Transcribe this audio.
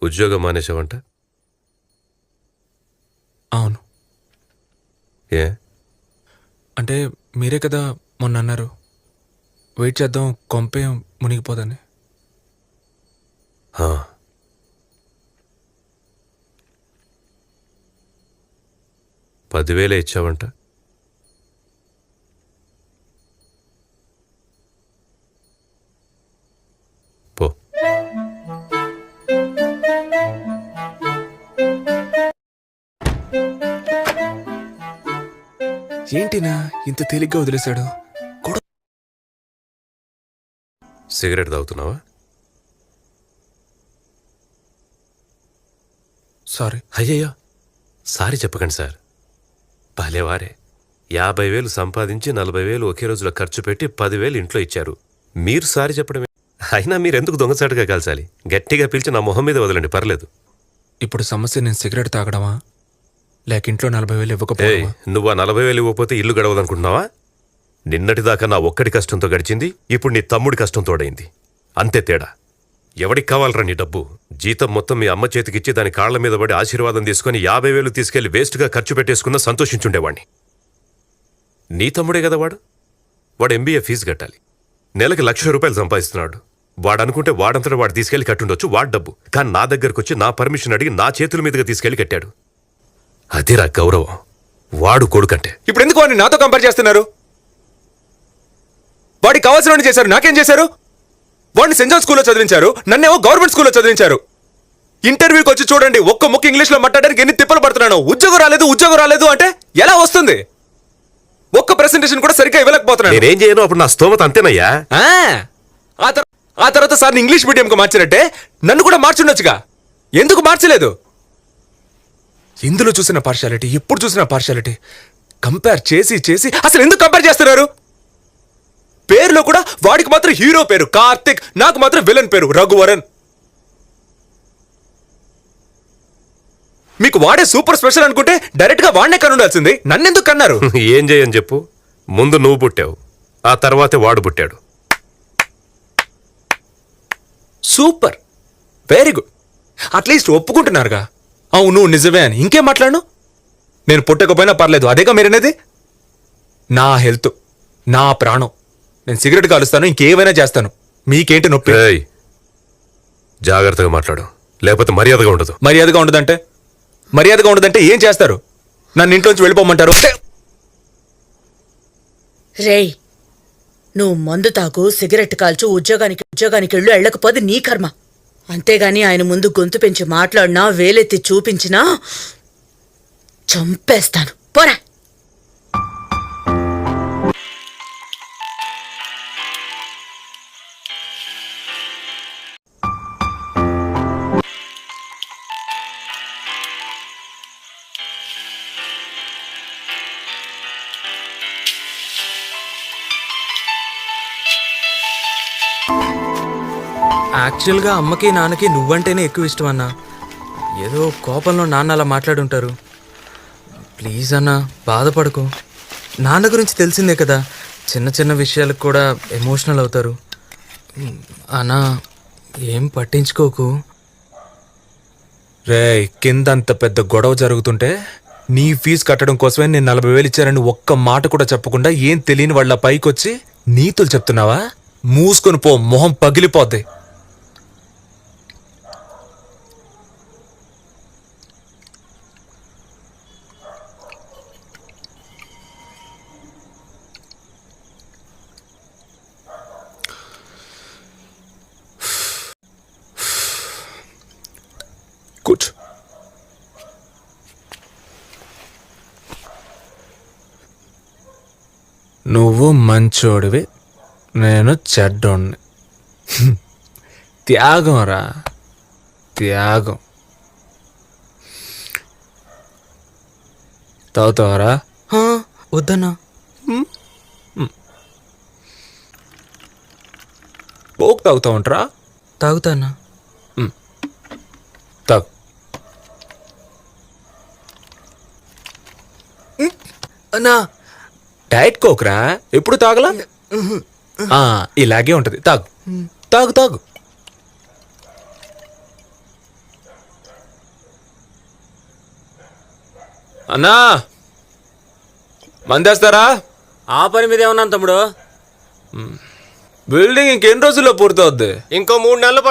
ఉద్యోగం మానేసావంట? అవును. ఏ అంటే మీరే కదా మొన్న అన్నారు వెయిట్ చేద్దాం కొంపే మునిగిపోదని. 10,000 ఇచ్చావంట. పో. ఏంటినా ఇంత తేలిగ్గా వదిలేశాడు? సిగరెట్ తాగుతున్నావా? సారీ. అయ్యయ్యో, సారీ చెప్పకండి సార్. భలేవారే. 50,000 సంపాదించి 40,000 ఒకే రోజులో ఖర్చు పెట్టి 10,000 ఇంట్లో ఇచ్చారు. మీరు సారీ చెప్పడమే. అయినా మీరెందుకు దొంగచాటుగా కాల్చాలి? గట్టిగా పిలిచి నా మొహం మీద వదలండి, పర్లేదు. ఇప్పుడు సమస్య నేను సిగరెట్ తాగడమా లేక ఇంట్లో 40,000 ఇవ్వకపోవడమా? నువ్వు ఆ 40,000 ఇవ్వకపోతే ఇల్లు గడవదనుకుంటున్నావా? నిన్నటిదాకా నా ఒక్కడి కష్టంతో గడిచింది, ఇప్పుడు నీ తమ్ముడి కష్టం తోడైంది. అంతే తేడా. ఎవడికి కావాలరా నీ డబ్బు? జీతం మొత్తం మీ అమ్మ చేతికిచ్చి దాని కాళ్ల మీద పడి ఆశీర్వాదం తీసుకుని 50,000 తీసుకెళ్లి వేస్ట్గా ఖర్చు పెట్టేసుకున్నా సంతోషించుండేవాణ్ణి. నీ తమ్ముడే కదా వాడు. MBA ఫీజు కట్టాలి. నెలకి ₹1,00,000 సంపాదిస్తున్నాడు. వాడనుకుంటే వాడంతటా వాడు తీసుకెళ్లి కట్టుండొచ్చు, వాడు డబ్బు. కానీ నా దగ్గరకు వచ్చి నా పర్మిషన్ అడిగి నా చేతుల మీదుగా తీసుకెళ్లి కట్టాడు. అదిరా గౌరవం. వాడు కొడుకంటే. ఇప్పుడు ఎందుకు వాడిని నాతో కంపేర్ చేస్తున్నారు? వాడికి కావాల్సిన చేశారు, నాకేం చేశారు? వాడిని సెంట్ జాన్ స్కూల్లో చదివించారు, నన్నేమో గవర్నమెంట్ స్కూల్లో చదివించారు. ఇంటర్వ్యూకి వచ్చి చూడండి, ఒక్క ముక్క ఇంగ్లీష్లో మాట్లాడడానికి ఎన్ని తిప్పలు పడుతున్నాను. ఉద్యోగం రాలేదు అంటే ఎలా వస్తుంది? ఒక్క ప్రెసెంటేషన్ కూడా సరిగ్గా ఇవ్వలేకపోతున్నాను. నేనేం చేయను, అప్పుడు నా స్తోమత అంతేనయ్యా. ఆ తర్వాత సార్ని ఇంగ్లీష్ మీడియంకి మార్చినట్టే నన్ను కూడా మార్చుండొచ్చుగా. ఎందుకు మార్చలేదు? ఎందులో చూసిన పార్షాలిటీ, ఎప్పుడు చూసిన పార్షాలిటీ. కంపేర్ చేసి చేసి అసలు ఎందుకు కంపేర్ చేస్తున్నారు? పేరులో కూడా వాడికి మాత్రం హీరో పేరు కార్తిక్, నాకు మాత్రం విలన్ పేరు రఘువరన్. మీకు వాడే సూపర్ స్పెషల్ అనుకుంటే డైరెక్ట్ గా వాడినే కనుండాల్సింది. నన్నెందుకు కన్నారు? ఏం చేయని చెప్పు. ముందు నువ్వు పుట్టావు, ఆ తర్వాతే వాడు పుట్టాడు. Super, very good. అట్లీస్ట్ ఒప్పుకుంటున్నారుగా. అవును నిజమే అని. ఇంకేం మాట్లాడను? నేను పుట్టకపోయినా పర్లేదు, అదేగా మీరనేది. నా హెల్త్, నా ప్రాణం. నేను సిగరెట్ కాలుస్తాను, ఇంకేమైనా చేస్తాను. మీకేంటి నొప్పి? జాగ్రత్తగా మాట్లాడు, లేకపోతే మర్యాదగా ఉండదు. మర్యాదగా ఉండదంటే ఏం చేస్తారు? నన్ను ఇంట్లోంచి వెళ్ళిపోమంటారు? రేయ్, నువ్వు మందు తాగు, సిగరెట్ కాల్చు, ఉద్యోగానికి వెళ్ళు, వెళ్ళకపోతే నీ కర్మ. అంతేగాని ఆయన ముందు గొంతు పెంచి మాట్లాడినా, వేలెత్తి చూపించినా చంపేస్తాను. పోరా. యాక్చువల్గా అమ్మకి నాన్నకి నువ్వంటేనే ఎక్కువ ఇష్టం అన్నా. ఏదో కోపంలో నాన్న అలా మాట్లాడుంటారు. ప్లీజ్ అన్నా, బాధపడకు. నాన్న గురించి తెలిసిందే కదా, చిన్న చిన్న విషయాలకు కూడా ఎమోషనల్ అవుతారు. అన్నా ఏం పట్టించుకోకు. రే, కిందంత పెద్ద గొడవ జరుగుతుంటే నీ ఫీజు కట్టడం కోసమే నేను 40,000 ఇచ్చారని ఒక్క మాట కూడా చెప్పకుండా ఏం తెలియని వాళ్ళ పైకొచ్చి నీతులు చెప్తున్నావా? మూసుకొని పో, మొహం పగిలిపోద్ది. కూర్చో. నువ్వు మంచోడివి, నేను చెడ్డోడిని. త్యాగం రా, త్యాగం. తాగుతావరా? వద్దన్నా. కోక్ తాగుతా ఉంటారా? తాగుతానా. తాగు. అన్నా డైట్ కోక్రా, ఎప్పుడు తాగలా? ఇలాగే ఉంటది. తాగు తాగు తాగు. అన్నా మందేస్తారా? ఆ పని మీద ఏమన్నాను తమ్ముడు. బిల్డింగ్ ఇంకెన్ని రోజుల్లో పూర్తవుద్ది? ఇంకో 3 నెలలు